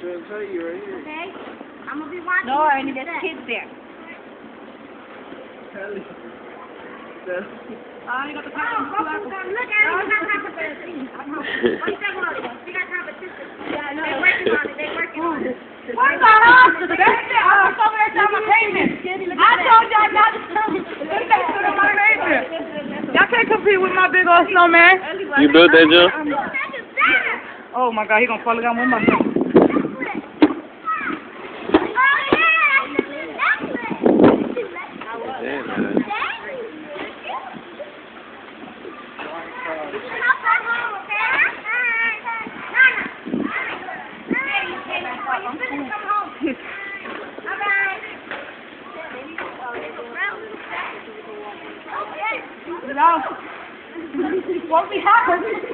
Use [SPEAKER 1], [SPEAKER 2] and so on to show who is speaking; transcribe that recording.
[SPEAKER 1] Gonna tell you right here.
[SPEAKER 2] Okay? I'm gonna be watching.
[SPEAKER 3] No, Ernie, there's kids there.
[SPEAKER 1] Kelly.
[SPEAKER 3] You got the
[SPEAKER 2] Oh, look at it. We got competition. What's that word? We got competition. Yeah, I know. They're working on it. They're working on it.
[SPEAKER 3] What the hell? That's it. I was over there talking about payment. I told y'all not to come. Look at my payment. Y'all can't compete with my big old snowman.
[SPEAKER 4] You built that jump?
[SPEAKER 3] Oh my God, he gonna fall down with my. No. What we have?